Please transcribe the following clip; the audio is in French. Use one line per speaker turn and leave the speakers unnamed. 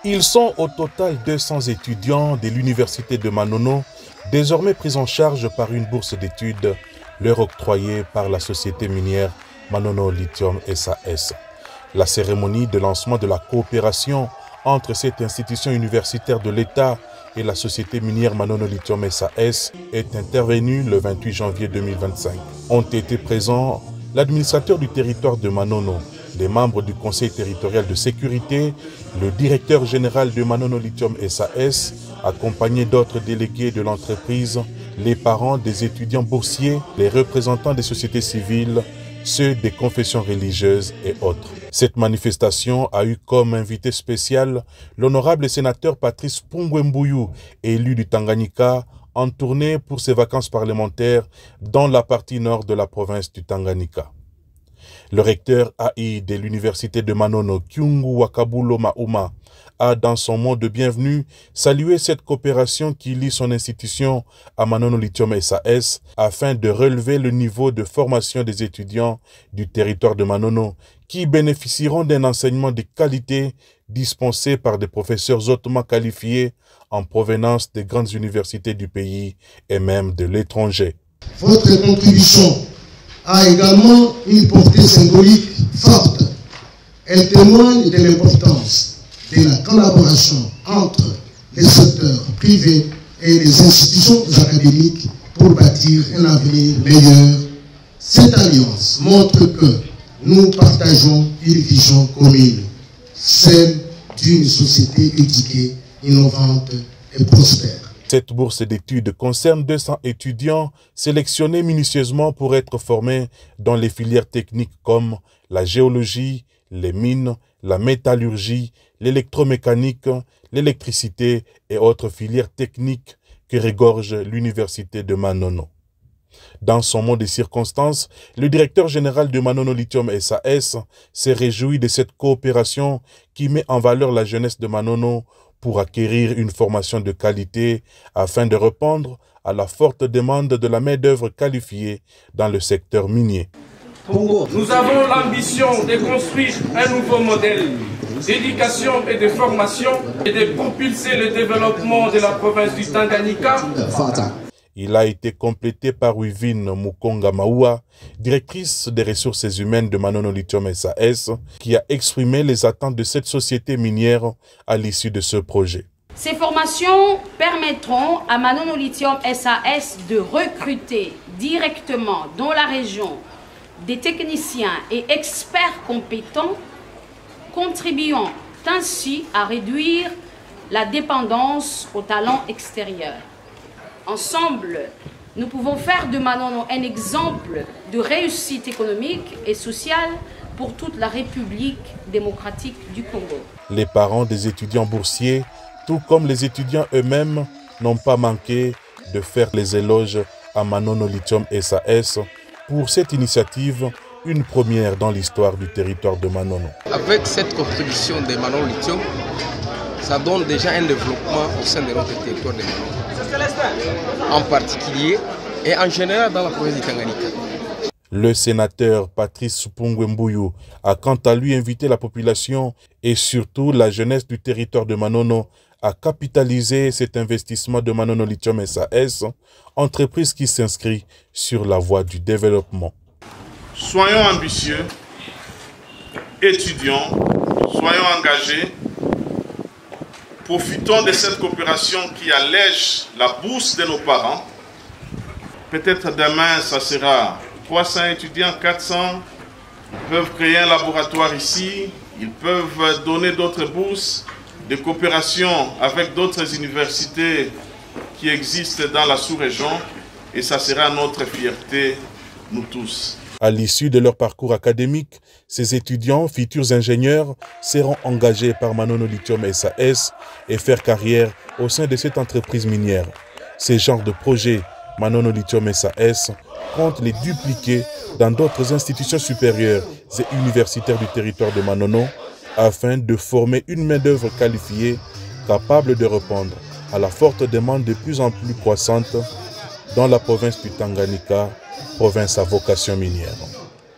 Ils sont au total 200 étudiants de l'université de Manono, désormais pris en charge par une bourse d'études leur octroyée par la société minière Manono Lithium SAS. La cérémonie de lancement de la coopération entre cette institution universitaire de l'État et la société minière Manono Lithium SAS est intervenue le 28 janvier 2025. Ont été présents l'administrateur du territoire de Manono, les membres du conseil territorial de sécurité, le directeur général de Manono Lithium SAS, accompagné d'autres délégués de l'entreprise, les parents des étudiants boursiers, les représentants des sociétés civiles, ceux des confessions religieuses et autres. Cette manifestation a eu comme invité spécial l'honorable sénateur Patrice Pungwembuyu, élu du Tanganyika, en tournée pour ses vacances parlementaires dans la partie nord de la province du Tanganyika. Le recteur AI de l'université de Manono, Kyungu Wakabulo Mauma, a dans son mot de bienvenue salué cette coopération qui lie son institution à Manono Lithium SAS afin de relever le niveau de formation des étudiants du territoire de Manono qui bénéficieront d'un enseignement de qualité dispensé par des professeurs hautement qualifiés en provenance des grandes universités du pays et même de l'étranger.
Votre contribution a également une portée symbolique forte. Elle témoigne de l'importance de la collaboration entre les secteurs privés et les institutions académiques pour bâtir un avenir meilleur. Cette alliance montre que nous partageons une vision commune, celle d'une société éduquée, innovante et prospère.
Cette bourse d'études concerne 200 étudiants sélectionnés minutieusement pour être formés dans les filières techniques comme la géologie, les mines, la métallurgie, l'électromécanique, l'électricité et autres filières techniques que regorge l'université de Manono. Dans son mot de circonstances, le directeur général de Manono Lithium SAS s'est réjoui de cette coopération qui met en valeur la jeunesse de Manono pour acquérir une formation de qualité afin de répondre à la forte demande de la main-d'œuvre qualifiée dans le secteur minier.
Nous avons l'ambition de construire un nouveau modèle d'éducation et de formation et de propulser le développement de la province du Tanganyika.
Il a été complété par Wivine Mukonga Maua, directrice des ressources humaines de Manono Lithium SAS, qui a exprimé les attentes de cette société minière à l'issue de ce projet.
Ces formations permettront à Manono Lithium SAS de recruter directement dans la région des techniciens et experts compétents, contribuant ainsi à réduire la dépendance aux talents extérieurs. Ensemble, nous pouvons faire de Manono un exemple de réussite économique et sociale pour toute la République démocratique du Congo.
Les parents des étudiants boursiers, tout comme les étudiants eux-mêmes, n'ont pas manqué de faire les éloges à Manono Lithium SAS pour cette initiative, une première dans l'histoire du territoire de Manono.
Avec cette contribution de Manono Lithium, ça donne déjà un développement au sein de notre territoire de Manono, en particulier et en général dans la province du Tanganyika.
Le sénateur Patrice Pungwembuyu a quant à lui invité la population et surtout la jeunesse du territoire de Manono à capitaliser cet investissement de Manono Lithium SAS, entreprise qui s'inscrit sur la voie du développement.
Soyons ambitieux, étudions, soyons engagés, profitons de cette coopération qui allège la bourse de nos parents. Peut-être demain, ça sera 300 étudiants, 400. Ils peuvent créer un laboratoire ici, ils peuvent donner d'autres bourses de coopération avec d'autres universités qui existent dans la sous-région et ça sera notre fierté, nous tous.
À l'issue de leur parcours académique, ces étudiants, futurs ingénieurs, seront engagés par Manono Lithium SAS et faire carrière au sein de cette entreprise minière. Ces genres de projets, Manono Lithium SAS compte les dupliquer dans d'autres institutions supérieures et universitaires du territoire de Manono afin de former une main-d'œuvre qualifiée capable de répondre à la forte demande de plus en plus croissante dans la province du Tanganyika, province à vocation minière.